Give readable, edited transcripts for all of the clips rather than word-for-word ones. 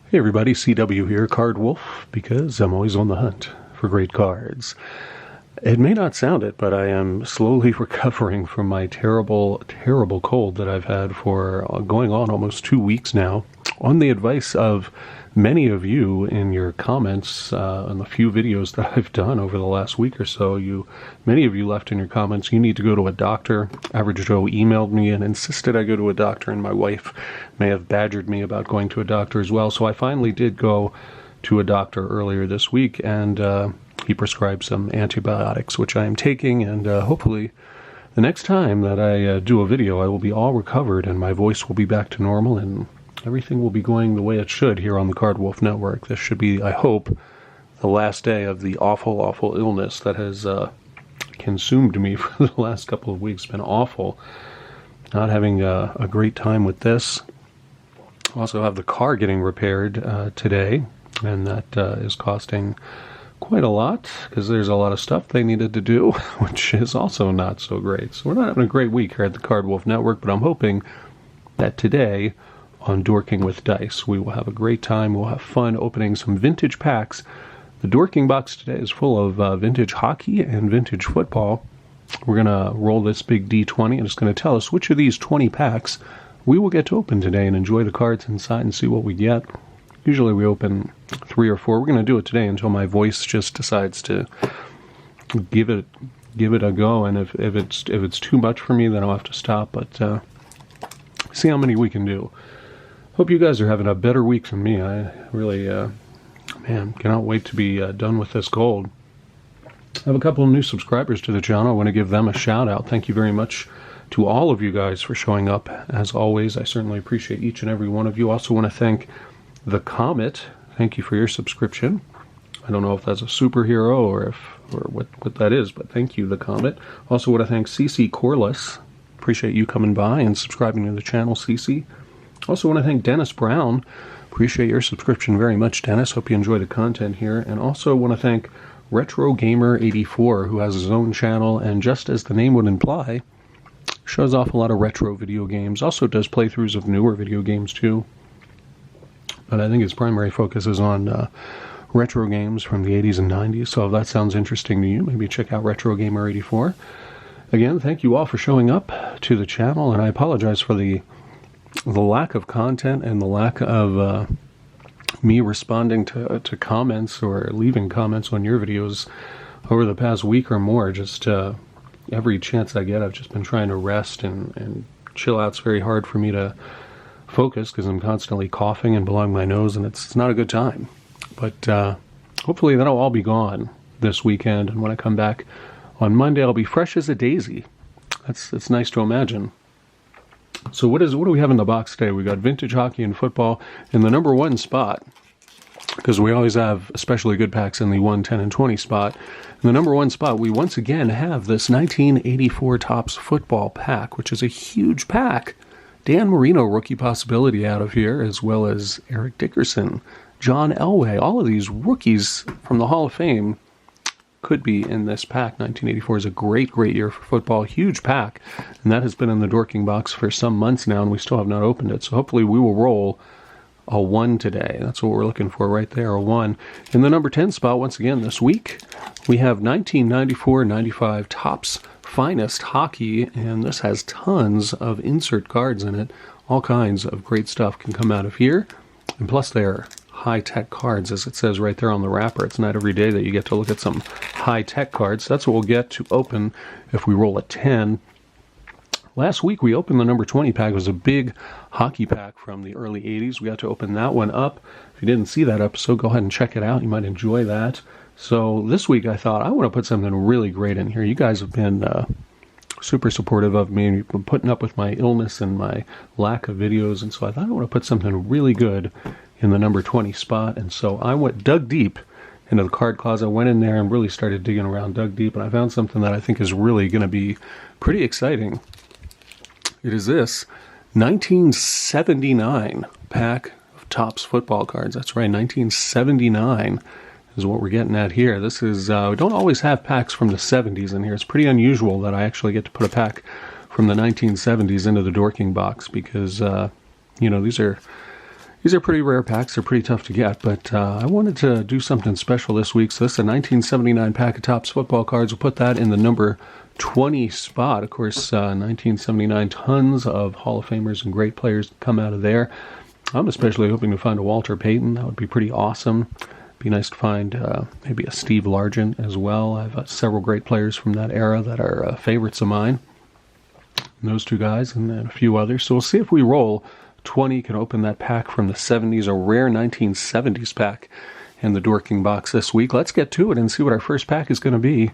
Hey everybody, CW here, Card Wolf, because I'm always on the hunt for great cards. It may not sound it, but I am slowly recovering from my terrible, terrible cold that I've had for going on almost 2 weeks now. On the advice of many of you in your comments on the few videos that I've done over the last week or so, many of you left in your comments, you need to go to a doctor. Average Joe emailed me and insisted I go to a doctor, and my wife may have badgered me about going to a doctor as well. So I finally did go to a doctor earlier this week, and he prescribed some antibiotics, which I am taking, and hopefully the next time that I do a video, I will be all recovered and my voice will be back to normal and everything will be going the way it should here on the Card Wolf Network. This should be, I hope, the last day of the awful, awful illness that has consumed me for the last couple of weeks. It's been awful. Not having a great time with this. Also have the car getting repaired today, and that is costing quite a lot because there's a lot of stuff they needed to do, which is also not so great. So we're not having a great week here at the Card Wolf Network, but I'm hoping that today on Dorking with Dice we will have a great time. We'll have fun opening some vintage packs. The Dorking box today is full of vintage hockey and vintage football. We're going to roll this big D20 and it's going to tell us which of these 20 packs we will get to open today and enjoy the cards inside and see what we get. Usually we open 3 or 4. We're going to do it today until my voice just decides to give it a go, and if it's too much for me, then I'll have to stop. But see how many we can do. Hope you guys are having a better week than me. I really, man, cannot wait to be done with this gold. I have a couple of new subscribers to the channel. I want to give them a shout out. Thank you very much to all of you guys for showing up. As always, I certainly appreciate each and every one of you. Also want to thank The Comet. Thank you for your subscription. I don't know if that's a superhero or what that is, but thank you, The Comet. Also want to thank CC Corliss. Appreciate you coming by and subscribing to the channel, CC. Also want to thank Dennis Brown. Appreciate your subscription very much, Dennis. Hope you enjoy the content here. And also want to thank Retro Gamer 84, who has his own channel, and just as the name would imply, shows off a lot of retro video games. Also does playthroughs of newer video games too. But I think his primary focus is on retro games from the 80s and 90s. So if that sounds interesting to you, maybe check out Retro Gamer 84. Again, thank you all for showing up to the channel, and I apologize for the lack of content and the lack of me responding to comments or leaving comments on your videos over the past week or more. Just every chance I get, I've just been trying to rest and chill out. It's very hard for me to focus because I'm constantly coughing and blowing my nose, and it's not a good time. But hopefully that'll all be gone this weekend, and when I come back on Monday, I'll be fresh as a daisy. It's nice to imagine. So what do we have in the box today? We got vintage hockey and football in the number 1 spot, because we always have especially good packs in the 1, 10, and 20 spot. In the number 1 spot, we once again have this 1984 Topps football pack, which is a huge pack. Dan Marino, rookie possibility out of here, as well as Eric Dickerson, John Elway. All of these rookies from the Hall of Fame could be in this pack. 1984 is a great, great year for football. Huge pack. And that has been in the Dorking box for some months now, and we still have not opened it. So hopefully we will roll a 1 today. That's what we're looking for right there, a 1. In the number 10 spot, once again this week, we have 1994-95 Topps Finest Hockey, and this has tons of insert cards in it. All kinds of great stuff can come out of here, and plus they're high-tech cards, as it says right there on the wrapper. It's not every day that you get to look at some high-tech cards. That's what we'll get to open if we roll a 10. Last week we opened the number 20 pack. It was a big hockey pack from the early 80s. We got to open that one up. If you didn't see that episode, go ahead and check it out. You might enjoy that. So this week I thought I want to put something really great in here. You guys have been super supportive of me, and you've been putting up with my illness and my lack of videos, and so I thought I want to put something really good in the number 20 spot. And so I dug deep into the card closet, went in there and really started digging around, dug deep, and I found something that I think is really going to be pretty exciting. It is this 1979 pack of Topps football cards. That's right, 1979 is what we're getting at here. This is, we don't always have packs from the 70s in here. It's pretty unusual that I actually get to put a pack from the 1970s into the Dorking box because, you know, these are These are pretty rare packs. They're pretty tough to get, but I wanted to do something special this week. So this is a 1979 pack of Topps football cards. We'll put that in the number 20 spot. Of course, 1979, tons of Hall of Famers and great players come out of there. I'm especially hoping to find a Walter Payton. That would be pretty awesome. Be nice to find maybe a Steve Largent as well. I have several great players from that era that are favorites of mine. And those two guys and then a few others. So we'll see if we roll 20. Can open that pack from the 70s, a rare 1970s pack in the Dorking box this week. Let's get to it and see what our first pack is going to be.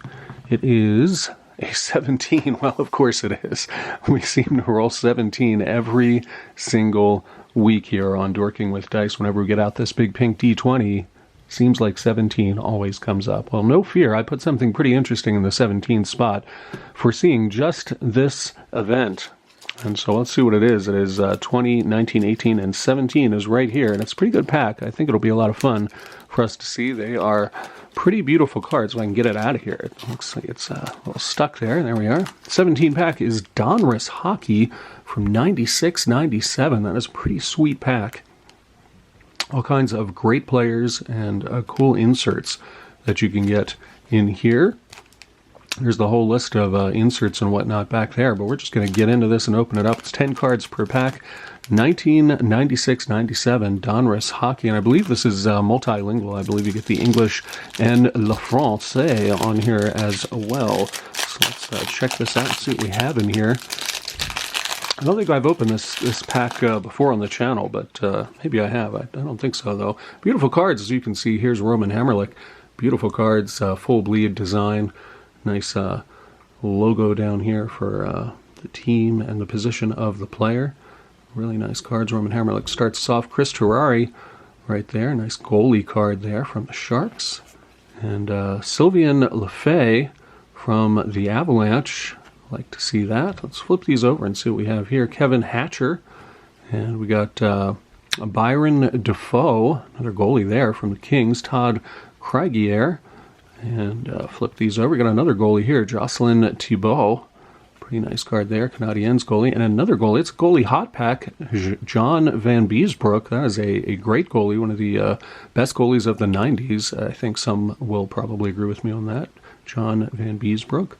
It is a 17. Well, of course it is. We seem to roll 17 every single week here on Dorking with Dice. Whenever we get out this big pink D20, seems like 17 always comes up. Well, no fear. I put something pretty interesting in the 17 spot, foreseeing just this event. And so let's see what it is. It is 20, 19, 18, and 17 is right here. And it's a pretty good pack. I think it'll be a lot of fun for us to see. They are pretty beautiful cards. If I can get it out of here. It looks like it's a little stuck there. There we are. 17 pack is Donruss Hockey from 96-97. That is a pretty sweet pack. All kinds of great players and cool inserts that you can get in here. There's the whole list of inserts and whatnot back there, but we're just going to get into this and open it up. It's 10 cards per pack. 1996-97 Donruss Hockey, and I believe this is multilingual. I believe you get the English and le français on here as well. So let's check this out and see what we have in here. I don't think I've opened this pack before on the channel, but maybe I have. I don't think so, though. Beautiful cards, as you can see. Here's Roman Hammerlich. Beautiful cards, full bleed design. Nice logo down here for the team and the position of the player. Really nice cards. Roman Hammerlich starts us off. Chris Terrari right there. Nice goalie card there from the Sharks. And Sylvain Lefebvre from the Avalanche. Like to see that. Let's flip these over and see what we have here. Kevin Hatcher. And we got Byron Defoe, another goalie there from the Kings. Todd Craigier. And flip these over. We got another goalie here, Jocelyn Thibault. Pretty nice card there, Canadiens goalie. And another goalie, it's a goalie hot pack, John Van Beesbroek. That is a great goalie, one of the best goalies of the 90s. I think some will probably agree with me on that. John Van Beesbroek.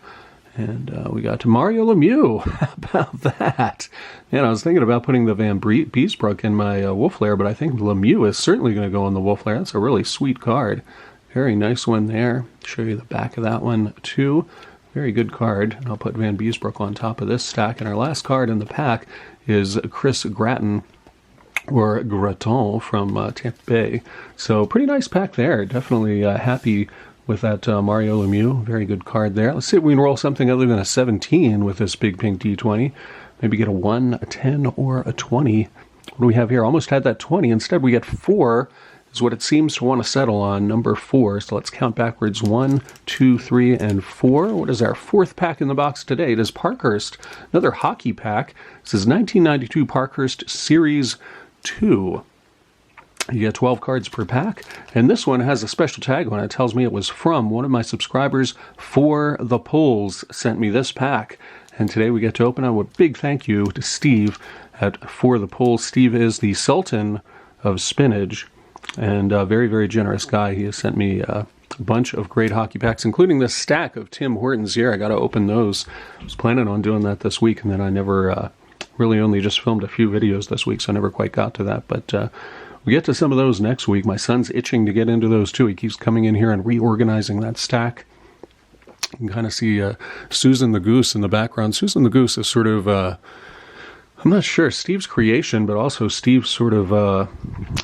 And we got Mario Lemieux. How about that? And I was thinking about putting the Van Beesbroek in my Wolf Lair, but I think Lemieux is certainly going to go in the Wolf Lair. That's a really sweet card. Very nice one there. Show you the back of that one too. Very good card. And I'll put Van Beesbroek on top of this stack. And our last card in the pack is Chris Gratton, or Gratton from Tampa Bay. So pretty nice pack there. Definitely happy with that Mario Lemieux. Very good card there. Let's see if we can roll something other than a 17 with this big pink D20. Maybe get a 1, a 10, or a 20. What do we have here? Almost had that 20. Instead, we get 4. Is what it seems to want to settle on, number 4. So let's count backwards. 1, 2, 3, and 4. What is our fourth pack in the box today? It is Parkhurst, another hockey pack. This is 1992 Parkhurst Series 2. You get 12 cards per pack, and this one has a special tag on it. It tells me it was from one of my subscribers. For the Pulls sent me this pack, and today we get to open it. A big thank you to Steve at For the Pulls. Steve is the Sultan of Spinach, and a very, very generous guy. He has sent me a bunch of great hockey packs, including this stack of Tim Hortons here. I got to open those. I was planning on doing that this week, and then I never really only just filmed a few videos this week, so I never quite got to that. But we get to some of those next week. My son's itching to get into those too. He keeps coming in here and reorganizing that stack. You can kind of see Susan the Goose in the background. Susan the Goose is sort of, I'm not sure, Steve's creation, but also Steve's sort of, I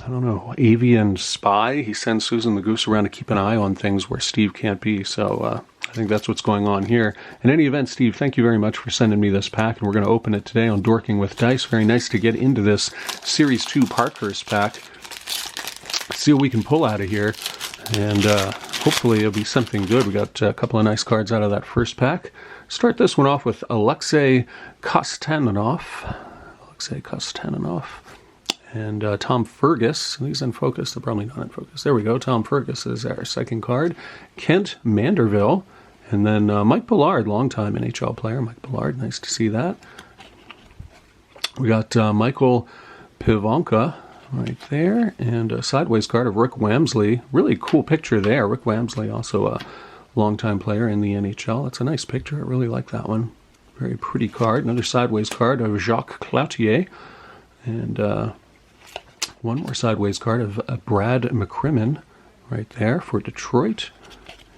don't know, avian spy. He sends Susan the Goose around to keep an eye on things where Steve can't be. So I think that's what's going on here. In any event, Steve, thank you very much for sending me this pack, and we're going to open it today on Dorking with Dice. Very nice to get into this Series 2 Parkhurst pack. See what we can pull out of here, and hopefully it'll be something good. We got a couple of nice cards out of that first pack. Start this one off with Alexei Kostantinov. And Tom Fergus. These in focus. They're probably not in focus. There we go. Tom Fergus is our second card. Kent Manderville. And then Mike Ballard, longtime NHL player. Mike Ballard, nice to see that. We got Michael Pivonka. right there. And a sideways card of Rick Wamsley. Really cool picture there. Rick Wamsley, also a longtime player in the NHL. That's a nice picture. I really like that one. Very pretty card. Another sideways card of Jacques Cloutier. And one more sideways card of Brad McCrimmon right there for Detroit.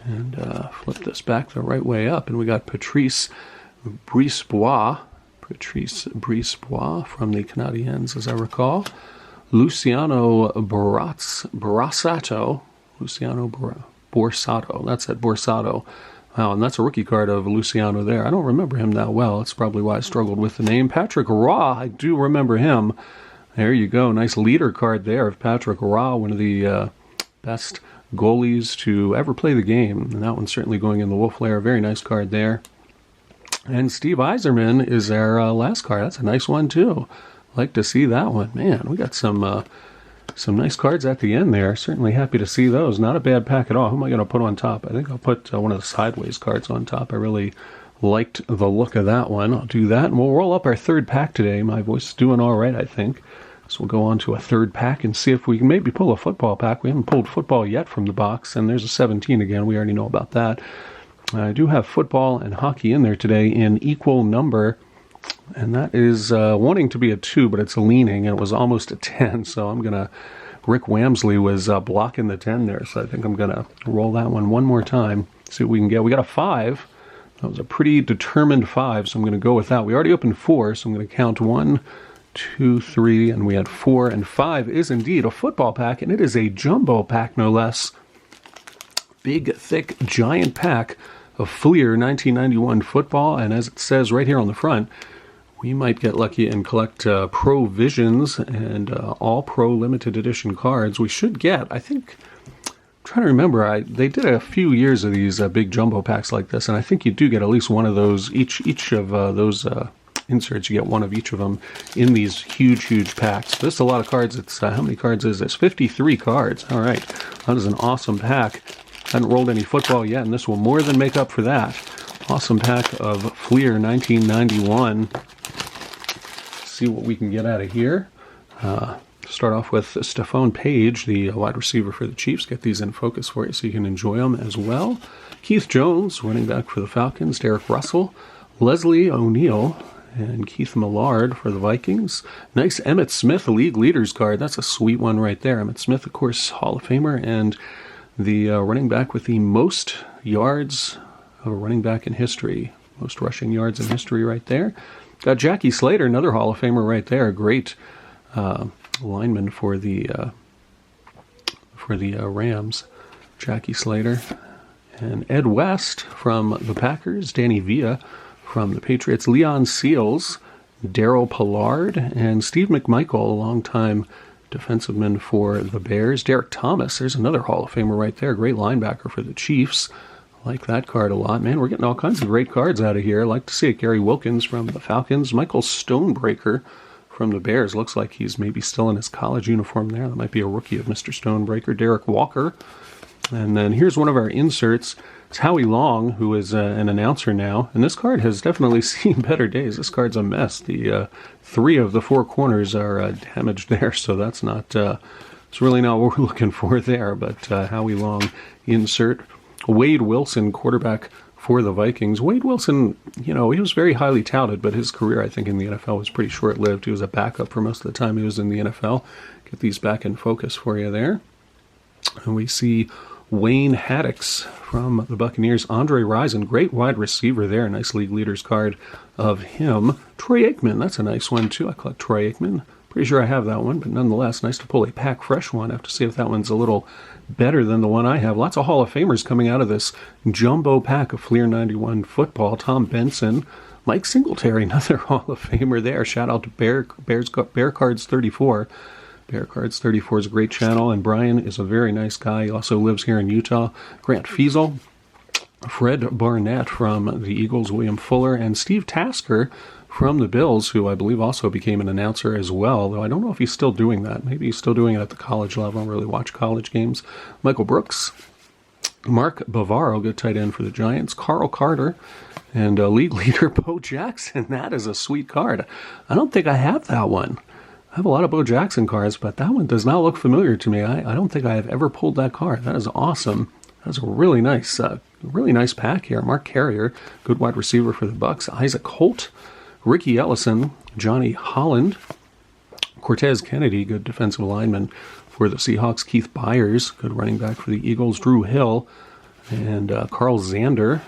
And flip this back the right way up. And we got Patrice Brisebois from the Canadiens, as I recall. Luciano Borsato. That's it, Borsato. Wow, and that's a rookie card of Luciano there. I don't remember him that well. That's probably why I struggled with the name. Patrick Raw, I do remember him. There you go. Nice leader card there of Patrick Raw, one of the best goalies to ever play the game. And that one's certainly going in the Wolf Lair. Very nice card there. And Steve Yzerman is our last card. That's a nice one, too. Like to see that one. Man, we got some nice cards at the end there. Certainly happy to see those. Not a bad pack at all. Who am I going to put on top? I think I'll put one of the sideways cards on top. I really liked the look of that one. I'll do that, and we'll roll up our third pack today. My voice is doing all right, I think. So we'll go on to a third pack and see if we can maybe pull a football pack. We haven't pulled football yet from the box, and there's a 17 again. We already know about that. I do have football and hockey in there today in equal number, and that is wanting to be a 2, but it's leaning, and it was almost a 10, so I'm going to... Rick Wamsley was blocking the 10 there, so I think I'm going to roll that one more time, see what we can get. We got a 5. That was a pretty determined 5, so I'm going to go with that. We already opened 4, so I'm going to count 1, 2, 3, and we had 4, and 5 is indeed a football pack, and it is a jumbo pack, no less. Big, thick, giant pack of Fleer 1991 football, and as it says right here on the front, we might get lucky and collect Pro Visions and all Pro limited edition cards. We should get, I think, I'm trying to remember, they did a few years of these big jumbo packs like this, and I think you do get at least one of those, each of those inserts, you get one of each of them in these huge packs. This is a lot of cards. It's how many cards is this? 53 cards. All right, that is an awesome pack. I haven't rolled any football yet, and this will more than make up for that. Awesome pack of Fleer 1991. See what we can get out of here. Start off with Stephon Page, the wide receiver for the Chiefs. Get these in focus for you so you can enjoy them as well. Keith Jones, running back for the Falcons. Derek Russell, Leslie O'Neal, and Keith Millard for the Vikings. Nice Emmitt Smith League Leaders card. That's a sweet one right there. Emmitt Smith, of course, Hall of Famer, and the running back with the most yards of a running back in history. Most rushing yards in history right there. Got Jackie Slater, another Hall of Famer right there. Great lineman for the Rams. Jackie Slater. And Ed West from the Packers. Danny Villa from the Patriots. Leon Seals. Darryl Pollard. And Steve McMichael, a longtime defensiveman for the Bears. Derek Thomas, there's another Hall of Famer right there. Great linebacker for the Chiefs. I like that card a lot. Man, we're getting all kinds of great cards out of here. I like to see it. Gary Wilkins from the Falcons. Michael Stonebreaker from the Bears. Looks like he's maybe still in his college uniform there. That might be a rookie of Mr. Stonebreaker. Derek Walker. And then here's one of our inserts. It's Howie Long, who is an announcer now. And this card has definitely seen better days. This card's a mess. The 3 of the 4 corners are damaged there, so that's not... it's really not what we're looking for there. But Howie Long insert. Wade Wilson, quarterback for the Vikings. Wade Wilson, he was very highly touted, but his career, I think, in the NFL was pretty short-lived. He was a backup for most of the time he was in the NFL. Get these back in focus for you there. And we see Wayne Haddix from the Buccaneers. Andre Rison, great wide receiver there. Nice league leaders card of him. Troy Aikman, that's a nice one, too. I collect Troy Aikman. Pretty sure I have that one, but nonetheless, nice to pull a pack fresh one. I have to see if that one's a little better than the one I have. Lots of Hall of Famers coming out of this jumbo pack of Fleer 91 football. Tom Benson, Mike Singletary, another Hall of Famer there. Shout out to Bear Cards 34. Bear Cards 34 is a great channel, and Brian is a very nice guy. He also lives here in Utah. Grant Fiesel, Fred Barnett from the Eagles, William Fuller, and Steve Tasker from the Bills, who I believe also became an announcer as well, though I don't know if he's still doing that. Maybe he's still doing it at the college level. I don't really watch college games. Michael Brooks, Mark Bavaro, good tight end for the Giants, Carl Carter, and league leader Bo Jackson. That is a sweet card. I don't think I have that one. I have a lot of Bo Jackson cards, but that one does not look familiar to me. I don't think I have ever pulled that card. That is awesome. That's a really nice pack here. Mark Carrier, good wide receiver for the Bucks. Isaac Holt, Ricky Ellison, Johnny Holland, Cortez Kennedy, good defensive lineman for the Seahawks. Keith Byers, good running back for the Eagles. Drew Hill, and Carl Zander,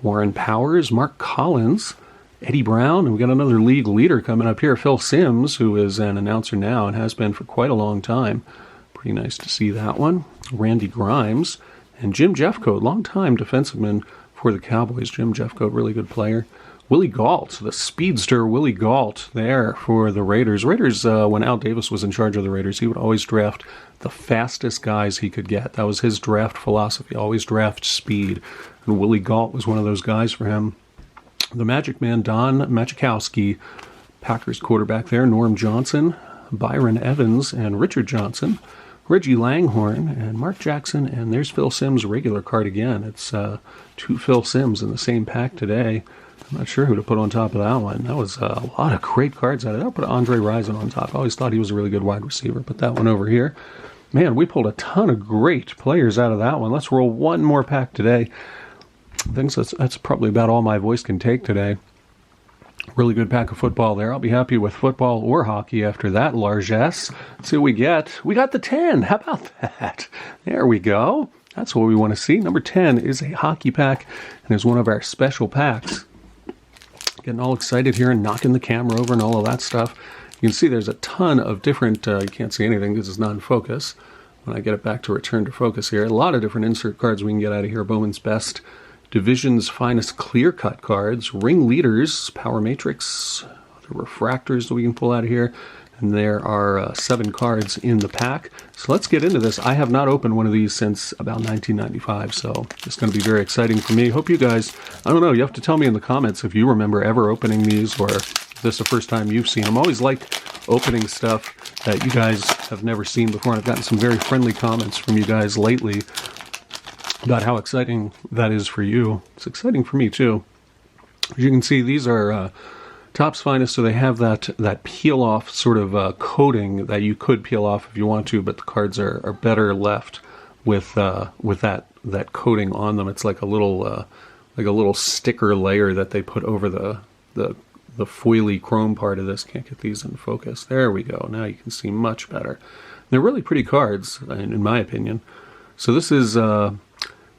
Warren Powers, Mark Collins, Eddie Brown, and we got another league leader coming up here, Phil Simms, who is an announcer now and has been for quite a long time. Pretty nice to see that one. Randy Grimes, and Jim Jeffcoat, longtime defenseman for the Cowboys. Jim Jeffcoat, really good player. Willie Gault, the speedster Willie Gault there for the Raiders. Raiders, when Al Davis was in charge of the Raiders, he would always draft the fastest guys he could get. That was his draft philosophy, always draft speed. And Willie Gault was one of those guys for him. The Magic Man, Don Machikowski, Packers quarterback there. Norm Johnson, Byron Evans, and Richard Johnson. Reggie Langhorne and Mark Jackson, and there's Phil Simms' regular card again. It's two Phil Simms in the same pack today. I'm not sure who to put on top of that one. That was a lot of great cards out of it. I'll put Andre Rison on top. I always thought he was a really good wide receiver. Put that one over here. Man, we pulled a ton of great players out of that one. Let's roll one more pack today. I think that's probably about all my voice can take today. Really good pack of football there. I'll be happy with football or hockey after that largesse. Let's see what we get. We got the 10. How about that? There we go. That's what we want to see. Number 10 is a hockey pack and is one of our special packs. Getting all excited here and knocking the camera over and all of that stuff. You can see there's a ton of different, you can't see anything because it's not in focus. When I get it back to return to focus here, a lot of different insert cards we can get out of here. Bowman's Best, Division's Finest clear-cut cards, Ring Leaders, Power Matrix, the refractors that we can pull out of here, and there are 7 cards in the pack. So let's get into this. I have not opened one of these since about 1995, so it's going to be very exciting for me. Hope you guys, I don't know, you have to tell me in the comments if you remember ever opening these or if this is the first time you've seen them. I always like opening stuff that you guys have never seen before, and I've gotten some very friendly comments from you guys lately about how exciting that is for you. It's exciting for me too. As you can see, these are Topps Finest, so they have that peel-off sort of coating that you could peel off if you want to, but the cards are better left with that coating on them. It's like a little sticker layer that they put over the foily chrome part of this. Can't get these in focus. There we go. Now you can see much better. They're really pretty cards, in my opinion. So this is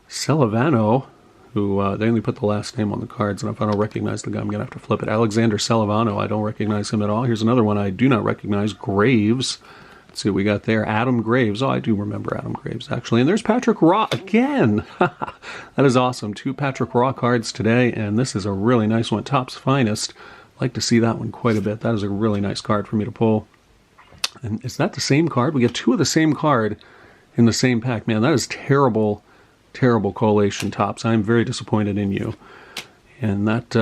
Celivano, who they only put the last name on the cards, and if I don't recognize the guy, I'm going to have to flip it. Alexander Celivano, I don't recognize him at all. Here's another one I do not recognize, Graves. Let's see what we got there. Adam Graves. Oh, I do remember Adam Graves, actually. And there's Patrick Raw again. That is awesome. 2 Patrick Raw cards today, and this is a really nice one. Topps Finest. Like to see that one quite a bit. That is a really nice card for me to pull. And is that the same card? We get 2 of the same card in the same pack. Man, that is terrible collation, Topps. I'm very disappointed in you. And that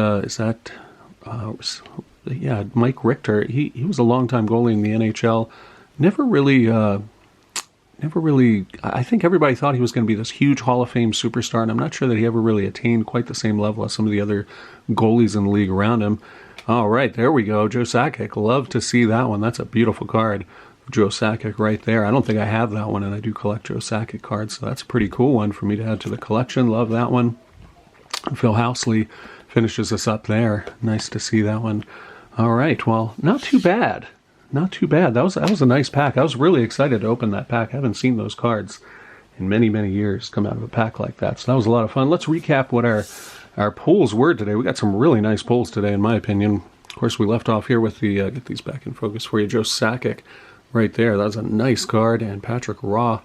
Mike Richter. He was a longtime goalie in the NHL. Never really. I think everybody thought he was going to be this huge Hall of Fame superstar, and I'm not sure that he ever really attained quite the same level as some of the other goalies in the league around him. All right, there we go. Joe Sakic. Love to see that one. That's a beautiful card. Joe Sakic right there. I don't think I have that one, and I do collect Joe Sakic cards, so that's a pretty cool one for me to add to the collection. Love that one. Phil Housley finishes us up there. Nice to see that one. All right, well, not too bad. Not too bad. That was a nice pack. I was really excited to open that pack. I haven't seen those cards in many, many years come out of a pack like that, so that was a lot of fun. Let's recap what our pulls were today. We got some really nice pulls today, in my opinion. Of course, we left off here with the, get these back in focus for you, Joe Sakic. Right there, that's a nice card, and Patrick Raw,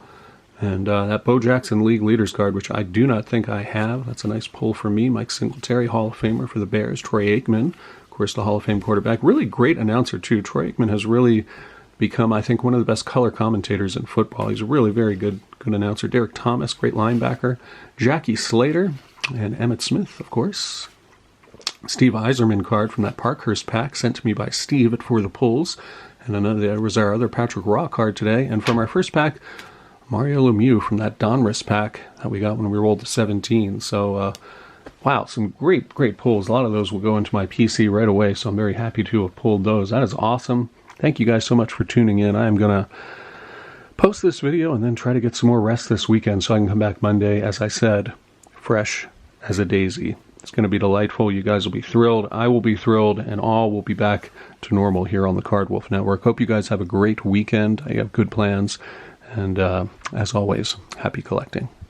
and that Bo Jackson League Leaders card, which I do not think I have. That's a nice pull for me. Mike Singletary, Hall of Famer for the Bears. Troy Aikman, of course, the Hall of Fame quarterback. Really great announcer, too. Troy Aikman has really become, I think, one of the best color commentators in football. He's a really very good announcer. Derek Thomas, great linebacker. Jackie Slater, and Emmitt Smith, of course. Steve Yzerman card from that Parkhurst pack sent to me by Steve at For the Pulls. And there was our other Patrick Raw card today. And from our first pack, Mario Lemieux from that Donruss pack that we got when we rolled to 17. So, wow, some great pulls. A lot of those will go into my PC right away, so I'm very happy to have pulled those. That is awesome. thank you guys so much for tuning in. I am going to post this video and then try to get some more rest this weekend so I can come back Monday, as I said, fresh as a daisy. It's going to be delightful. You guys will be thrilled. I will be thrilled, and all will be back to normal here on the Card Wolf Network. Hope you guys have a great weekend. I have good plans. And as always, happy collecting.